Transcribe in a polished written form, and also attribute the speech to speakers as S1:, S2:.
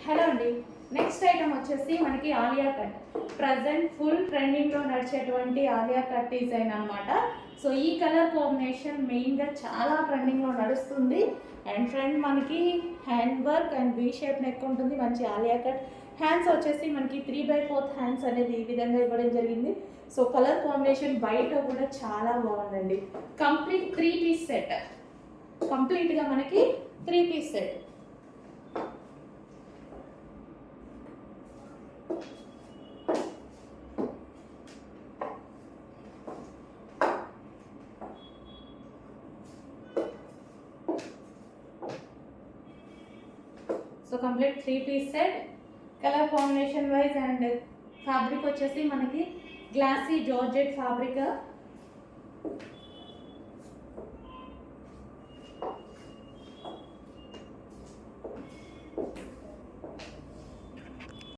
S1: Hello అండి. Next item వచ్చేసి మనకి ఆలియా కట్. ప్రజెంట్ ఫుల్ ట్రెండింగ్లో నడిచేటువంటి ఆలియా కట్ డిజైన్ అనమాట. సో ఈ కలర్ కాంబినేషన్ మెయిన్గా చాలా ట్రెండింగ్లో నడుస్తుంది. అండ్ ఫ్రంట్ మనకి hand work and V shape neck ఉంటుంది. మంచి ఆలియా కట్. హ్యాండ్స్ వచ్చేసి మనకి 3/4 హ్యాండ్స్ అనేది ఈ విధంగా ఇవ్వడం జరిగింది. సో కలర్ కాంబినేషన్ బయట కూడా చాలా బాగుందండి. Complete 3 piece set. కంప్లీట్గా మనకి 3 piece set. So complete 3 piece set. Colour combination wise and fabric వచ్చేసి మనకి గ్లాసీ జార్జెట్ ఫ్యాబ్రిక్.